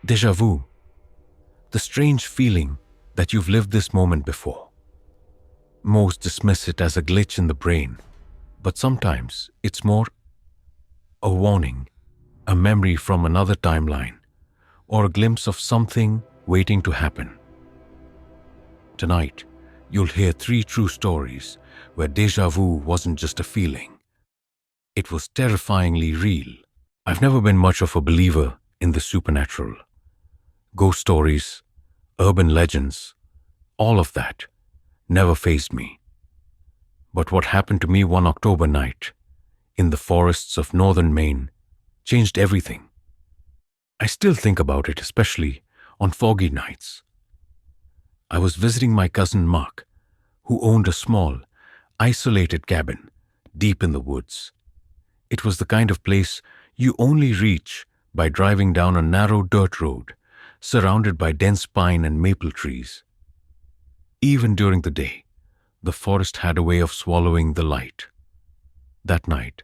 Déjà vu, the strange feeling that you've lived this moment before. Most dismiss it as a glitch in the brain, but sometimes it's more a warning, a memory from another timeline, or a glimpse of something waiting to happen. Tonight, you'll hear 3 true stories where déjà vu wasn't just a feeling. It was terrifyingly real. I've never been much of a believer in the supernatural. Ghost stories, urban legends, all of that never fazed me. But what happened to me one October night in the forests of northern Maine changed everything. I still think about it, especially on foggy nights. I was visiting my cousin Mark, who owned a small, isolated cabin deep in the woods. It was the kind of place you only reach by driving down a narrow dirt road surrounded by dense pine and maple trees. Even during the day, the forest had a way of swallowing the light. That night,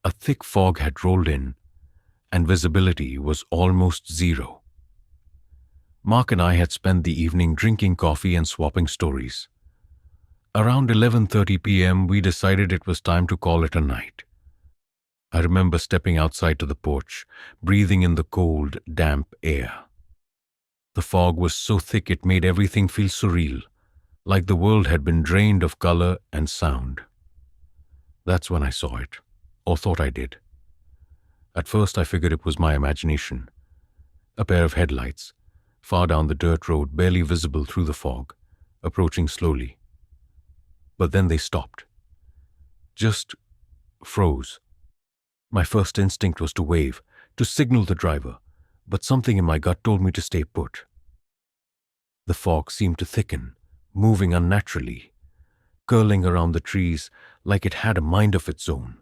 a thick fog had rolled in, and visibility was almost zero. Mark and I had spent the evening drinking coffee and swapping stories. Around 11:30 p.m., we decided it was time to call it a night. I remember stepping outside to the porch, breathing in the cold, damp air. The fog was so thick it made everything feel surreal, like the world had been drained of color and sound. That's when I saw it, or thought I did. At first I figured it was my imagination. A pair of headlights, far down the dirt road, barely visible through the fog, approaching slowly. But then they stopped. Just froze. My first instinct was to wave, to signal the driver, but something in my gut told me to stay put. The fog seemed to thicken, moving unnaturally, curling around the trees like it had a mind of its own.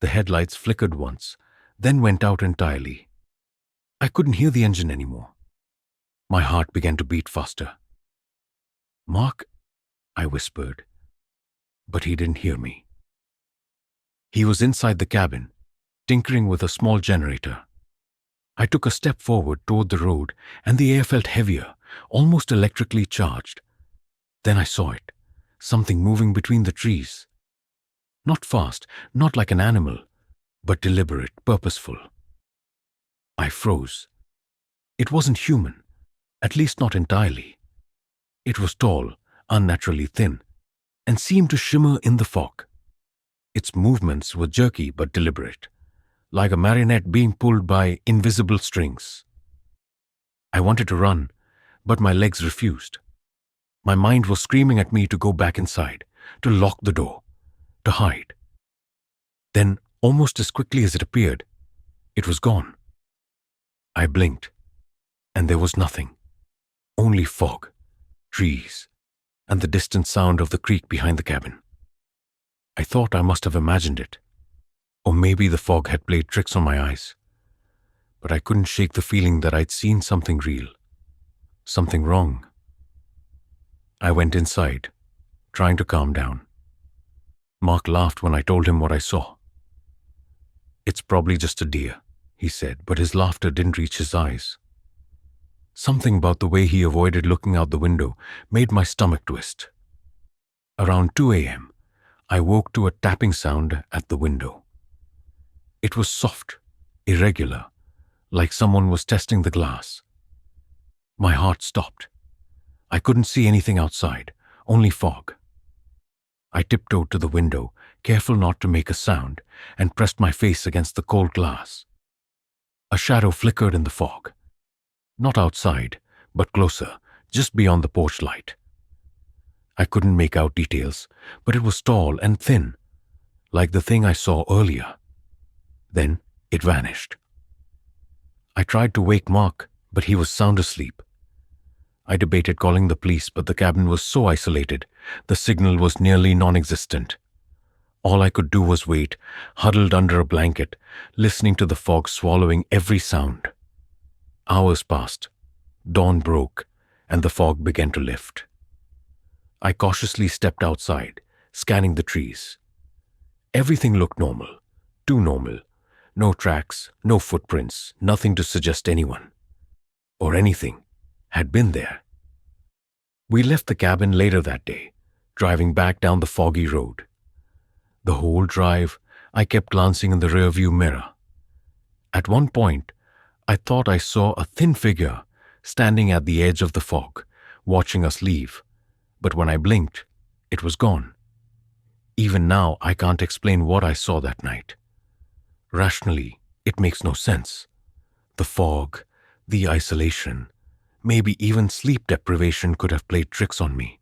The headlights flickered once, then went out entirely. I couldn't hear the engine anymore. My heart began to beat faster. "Mark," I whispered, but he didn't hear me. He was inside the cabin, tinkering with a small generator. I took a step forward toward the road, and the air felt heavier, almost electrically charged. Then I saw it, something moving between the trees. Not fast, not like an animal, but deliberate, purposeful. I froze. It wasn't human, at least not entirely. It was tall, unnaturally thin, and seemed to shimmer in the fog. Its movements were jerky but deliberate, like a marionette being pulled by invisible strings. I wanted to run, but my legs refused. My mind was screaming at me to go back inside, to lock the door, to hide. Then, almost as quickly as it appeared, it was gone. I blinked, and there was nothing. Only fog, trees, and the distant sound of the creek behind the cabin. I thought I must have imagined it, or maybe the fog had played tricks on my eyes. But I couldn't shake the feeling that I'd seen something real, something wrong. I went inside, trying to calm down. Mark laughed when I told him what I saw. "It's probably just a deer," he said, but his laughter didn't reach his eyes. Something about the way he avoided looking out the window made my stomach twist. Around 2 a.m., I woke to a tapping sound at the window. It was soft, irregular, like someone was testing the glass. My heart stopped. I couldn't see anything outside, only fog. I tiptoed to the window, careful not to make a sound, and pressed my face against the cold glass. A shadow flickered in the fog. Not outside, but closer, just beyond the porch light. I couldn't make out details, but it was tall and thin, like the thing I saw earlier. Then it vanished. I tried to wake Mark, but he was sound asleep. I debated calling the police, but the cabin was so isolated, the signal was nearly non-existent. All I could do was wait, huddled under a blanket, listening to the fog swallowing every sound. Hours passed, dawn broke, and the fog began to lift. I cautiously stepped outside, scanning the trees. Everything looked normal, too normal. No tracks, no footprints, nothing to suggest anyone. or anything had been there. We left the cabin later that day, driving back down the foggy road. The whole drive, I kept glancing in the rearview mirror. At one point, I thought I saw a thin figure standing at the edge of the fog, watching us leave, but when I blinked, it was gone. Even now, I can't explain what I saw that night. Rationally, it makes no sense. The fog, the isolation, maybe even sleep deprivation could have played tricks on me.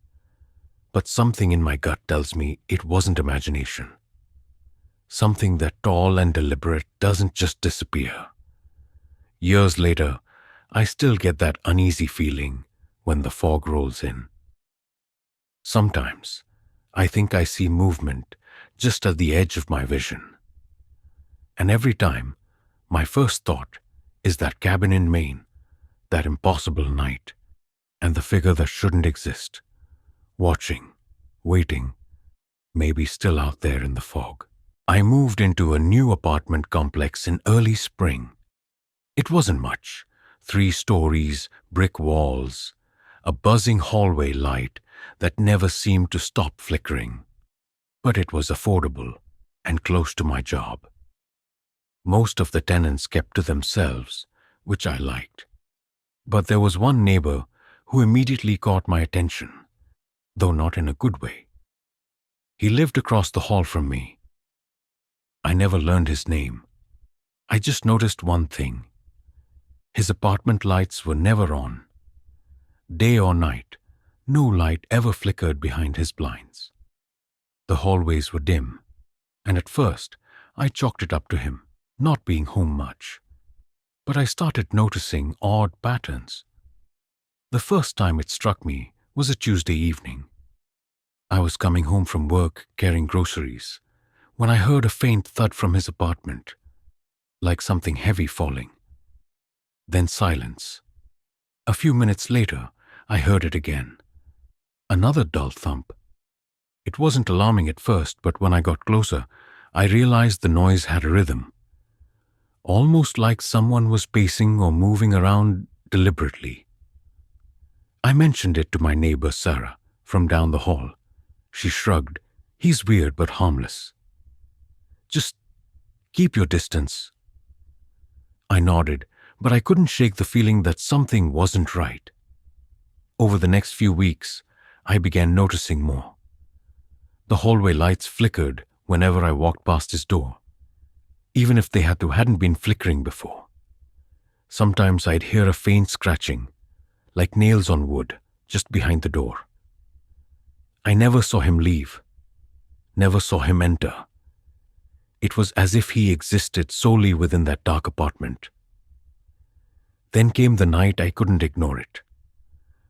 But something in my gut tells me it wasn't imagination. Something that tall and deliberate doesn't just disappear. Years later, I still get that uneasy feeling when the fog rolls in. Sometimes, I think I see movement just at the edge of my vision. And every time, my first thought is that cabin in Maine, that impossible night, and the figure that shouldn't exist, watching, waiting, maybe still out there in the fog. I moved into a new apartment complex in early spring. It wasn't much. 3 stories, brick walls, a buzzing hallway light that never seemed to stop flickering. But it was affordable and close to my job. Most of the tenants kept to themselves, which I liked. But there was one neighbor who immediately caught my attention, though not in a good way. He lived across the hall from me. I never learned his name. I just noticed one thing. His apartment lights were never on. Day or night, no light ever flickered behind his blinds. The hallways were dim, and at first I chalked it up to him not being home much. But I started noticing odd patterns. The first time it struck me was a Tuesday evening. I was coming home from work carrying groceries when I heard a faint thud from his apartment, like something heavy falling. Then silence. A few minutes later, I heard it again. Another dull thump. It wasn't alarming at first, but when I got closer, I realized the noise had a rhythm. Almost like someone was pacing or moving around deliberately. I mentioned it to my neighbor Sarah from down the hall. She shrugged. He's weird but harmless. Just keep your distance. I nodded, but I couldn't shake the feeling that something wasn't right. Over the next few weeks, I began noticing more. The hallway lights flickered whenever I walked past his door, even if they hadn't been flickering before. Sometimes I'd hear a faint scratching, like nails on wood, just behind the door. I never saw him leave, never saw him enter. It was as if he existed solely within that dark apartment. Then came the night I couldn't ignore it.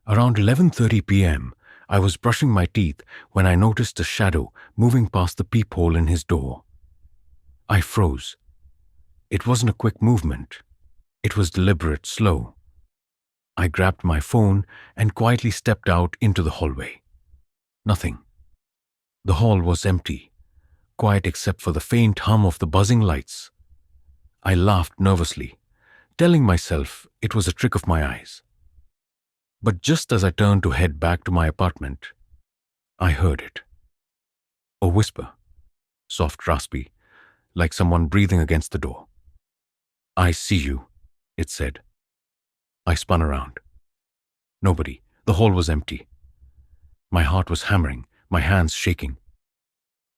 Around 11:30 p.m., I was brushing my teeth when I noticed a shadow moving past the peephole in his door. I froze. It wasn't a quick movement. It was deliberate, slow. I grabbed my phone and quietly stepped out into the hallway. Nothing. The hall was empty, quiet except for the faint hum of the buzzing lights. I laughed nervously, telling myself it was a trick of my eyes. But just as I turned to head back to my apartment, I heard it. A whisper, soft, raspy, like someone breathing against the door. "I see you," it said. I spun around. Nobody. The hall was empty. My heart was hammering, my hands shaking.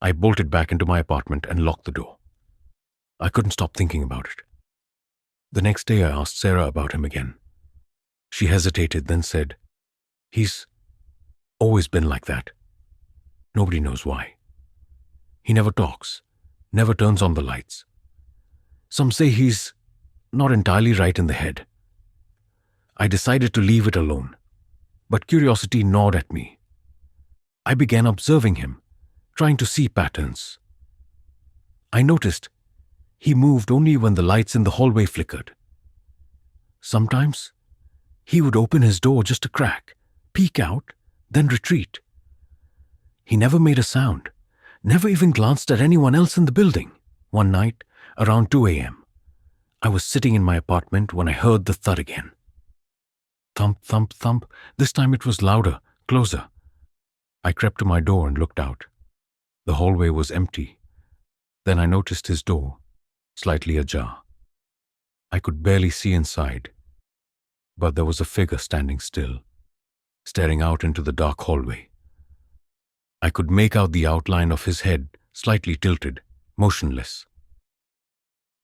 I bolted back into my apartment and locked the door. I couldn't stop thinking about it. The next day I asked Sarah about him again. She hesitated, then said, "He's always been like that. Nobody knows why. He never talks, never turns on the lights. Some say he's not entirely right in the head." I decided to leave it alone, but curiosity gnawed at me. I began observing him, trying to see patterns. I noticed he moved only when the lights in the hallway flickered. Sometimes he would open his door just a crack, peek out, then retreat. He never made a sound, never even glanced at anyone else in the building. One night, around 2 a.m., I was sitting in my apartment when I heard the thud again. Thump, thump, thump. This time it was louder, closer. I crept to my door and looked out. The hallway was empty. Then I noticed his door, slightly ajar. I could barely see inside, but there was a figure standing still, staring out into the dark hallway. I could make out the outline of his head, slightly tilted, motionless.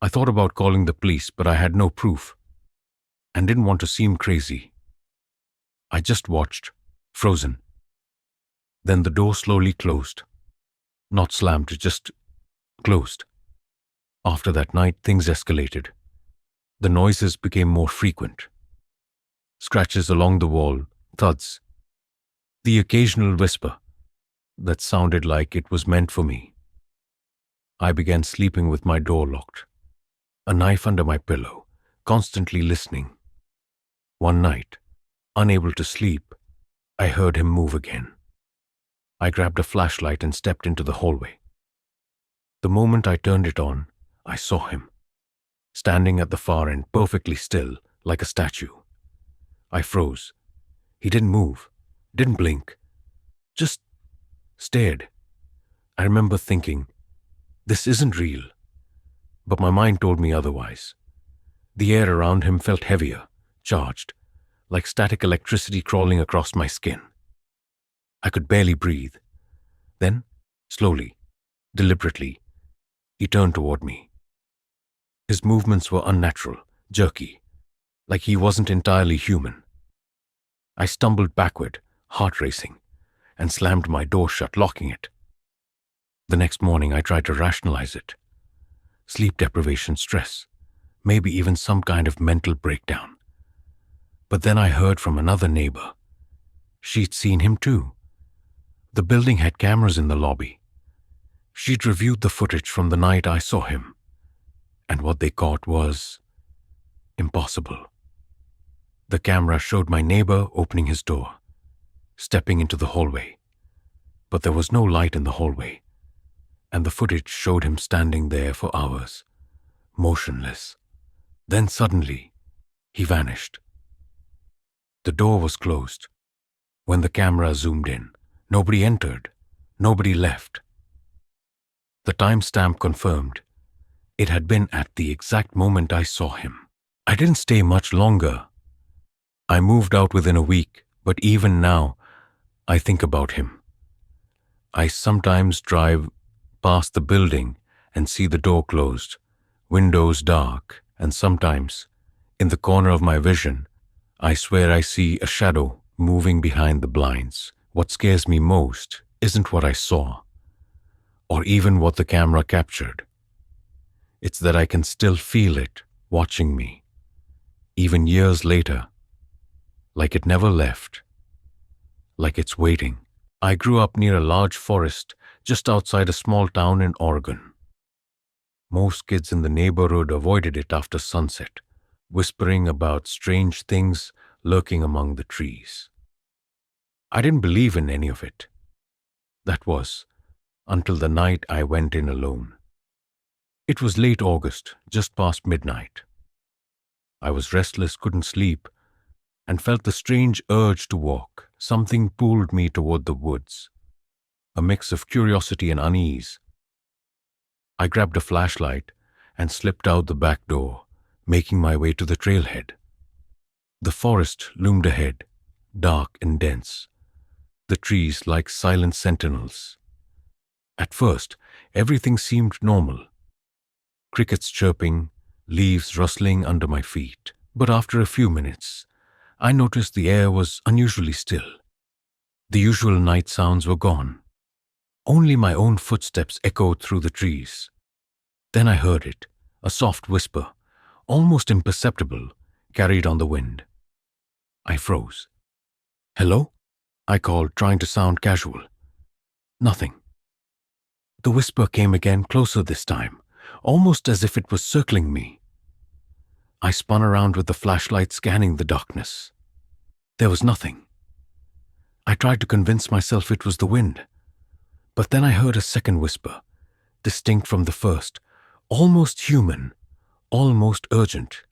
I thought about calling the police, but I had no proof, and didn't want to seem crazy. I just watched, frozen. Then the door slowly closed. Not slammed, just closed. After that night, things escalated. The noises became more frequent. Scratches along the wall, thuds. The occasional whisper that sounded like it was meant for me. I began sleeping with my door locked, a knife under my pillow, constantly listening. One night, unable to sleep, I heard him move again. I grabbed a flashlight and stepped into the hallway. The moment I turned it on, I saw him, standing at the far end, perfectly still, like a statue. I froze. He didn't move, didn't blink, just stared. I remember thinking, this isn't real. But my mind told me otherwise. The air around him felt heavier, charged, like static electricity crawling across my skin. I could barely breathe. Then, slowly, deliberately, he turned toward me. His movements were unnatural, jerky, like he wasn't entirely human. I stumbled backward, heart racing, and slammed my door shut, locking it. The next morning I tried to rationalize it. Sleep deprivation, stress, maybe even some kind of mental breakdown. But then I heard from another neighbor. She'd seen him too. The building had cameras in the lobby. She'd reviewed the footage from the night I saw him, and what they caught was impossible. The camera showed my neighbor opening his door, stepping into the hallway. But there was no light in the hallway, and the footage showed him standing there for hours, motionless. Then suddenly, he vanished. The door was closed. When the camera zoomed in, nobody entered, nobody left. The timestamp confirmed it had been at the exact moment I saw him. I didn't stay much longer. I moved out within a week, but even now, I think about him. I sometimes drive past the building and see the door closed, windows dark, and sometimes, in the corner of my vision, I swear I see a shadow moving behind the blinds. What scares me most isn't what I saw, or even what the camera captured. It's that I can still feel it watching me, even years later, like it never left, like it's waiting. I grew up near a large forest just outside a small town in Oregon. Most kids in the neighborhood avoided it after sunset, whispering about strange things lurking among the trees. I didn't believe in any of it. That was until the night I went in alone. It was late August, just past midnight. I was restless, couldn't sleep, and felt the strange urge to walk. Something pulled me toward the woods, a mix of curiosity and unease. I grabbed a flashlight and slipped out the back door, making my way to the trailhead. The forest loomed ahead, dark and dense, the trees like silent sentinels. At first, everything seemed normal. Crickets chirping, leaves rustling under my feet. But after a few minutes, I noticed the air was unusually still. The usual night sounds were gone. Only my own footsteps echoed through the trees. Then I heard it, a soft whisper, almost imperceptible, carried on the wind. I froze. "Hello?" I called, trying to sound casual. Nothing. The whisper came again, closer this time, almost as if it was circling me. I spun around with the flashlight, scanning the darkness. There was nothing. I tried to convince myself it was the wind, but then I heard a second whisper, distinct from the first, almost human, almost urgent.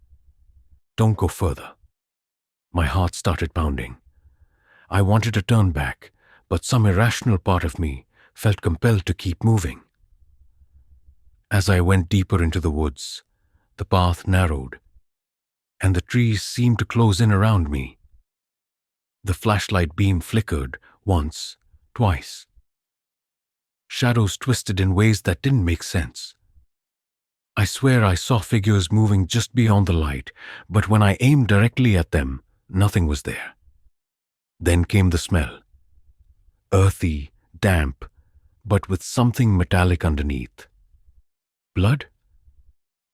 "Don't go further." My heart started pounding. I wanted to turn back, but some irrational part of me felt compelled to keep moving. As I went deeper into the woods, the path narrowed, and the trees seemed to close in around me. The flashlight beam flickered once, twice. Shadows twisted in ways that didn't make sense. I swear I saw figures moving just beyond the light, but when I aimed directly at them, nothing was there. Then came the smell. Earthy, damp, but with something metallic underneath. Blood?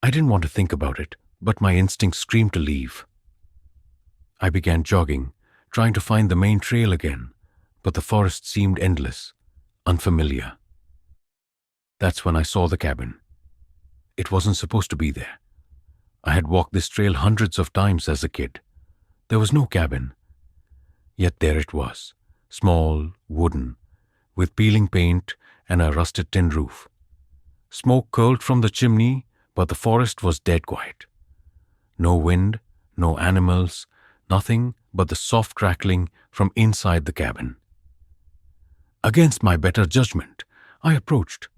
I didn't want to think about it, but my instinct screamed to leave. I began jogging, trying to find the main trail again, but the forest seemed endless, unfamiliar. That's when I saw the cabin. It wasn't supposed to be there. I had walked this trail hundreds of times as a kid. There was no cabin. Yet there it was, small, wooden, with peeling paint and a rusted tin roof. Smoke curled from the chimney, but the forest was dead quiet. No wind, no animals, nothing but the soft crackling from inside the cabin. Against my better judgment, I approached.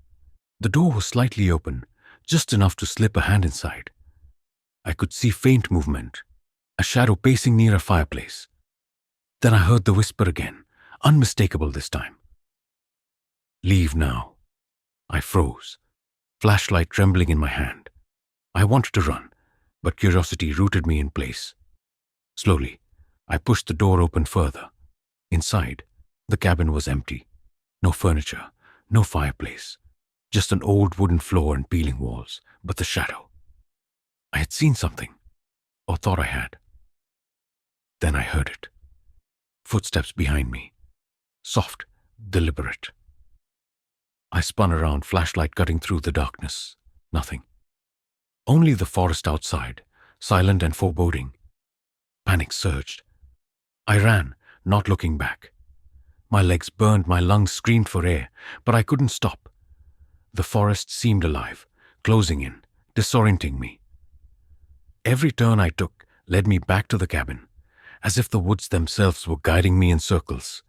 The door was slightly open, just enough to slip a hand inside. I could see faint movement, a shadow pacing near a fireplace. Then I heard the whisper again, unmistakable this time. "Leave now." I froze, flashlight trembling in my hand. I wanted to run, but curiosity rooted me in place. Slowly, I pushed the door open further. Inside, the cabin was empty. No furniture, no fireplace. Just an old wooden floor and peeling walls, but the shadow. I had seen something, or thought I had. Then I heard it. Footsteps behind me. Soft, deliberate. I spun around, flashlight cutting through the darkness. Nothing. Only the forest outside, silent and foreboding. Panic surged. I ran, not looking back. My legs burned, my lungs screamed for air, but I couldn't stop. The forest seemed alive, closing in, disorienting me. Every turn I took led me back to the cabin, as if the woods themselves were guiding me in circles.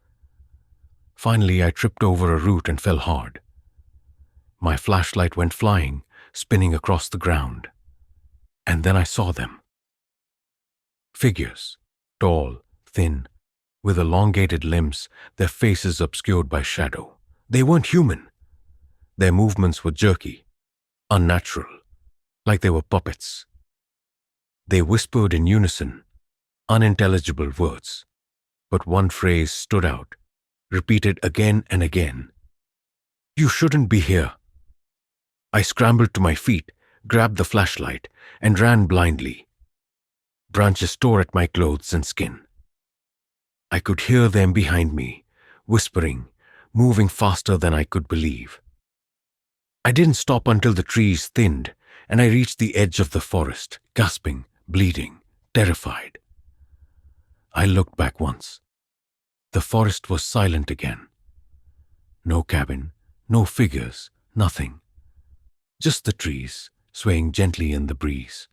Finally, I tripped over a root and fell hard. My flashlight went flying, spinning across the ground. And then I saw them. Figures, tall, thin, with elongated limbs, their faces obscured by shadow. They weren't human. Their movements were jerky, unnatural, like they were puppets. They whispered in unison, unintelligible words, but one phrase stood out, repeated again and again. "You shouldn't be here." I scrambled to my feet, grabbed the flashlight, and ran blindly. Branches tore at my clothes and skin. I could hear them behind me, whispering, moving faster than I could believe. I didn't stop until the trees thinned, and I reached the edge of the forest, gasping, bleeding, terrified. I looked back once. The forest was silent again. No cabin, no figures, nothing. Just the trees, swaying gently in the breeze.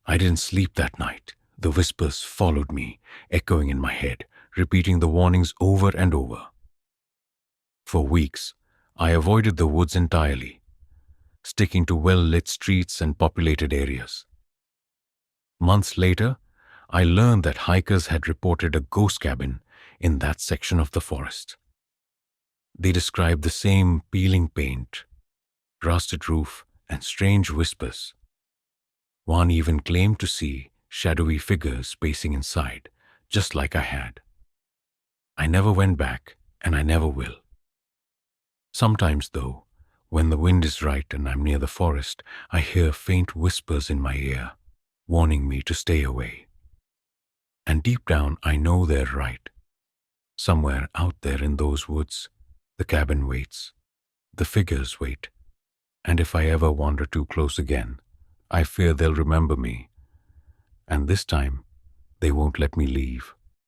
I didn't sleep that night. The whispers followed me, echoing in my head, repeating the warnings over and over. For weeks, I avoided the woods entirely, sticking to well-lit streets and populated areas. Months later, I learned that hikers had reported a ghost cabin in that section of the forest. They described the same peeling paint, rusted roof, and strange whispers. One even claimed to see shadowy figures pacing inside, just like I had. I never went back, and I never will. Sometimes, though, when the wind is right and I'm near the forest, I hear faint whispers in my ear, warning me to stay away. And deep down, I know they're right. Somewhere out there in those woods, the cabin waits, the figures wait, and if I ever wander too close again, I fear they'll remember me, and this time, they won't let me leave.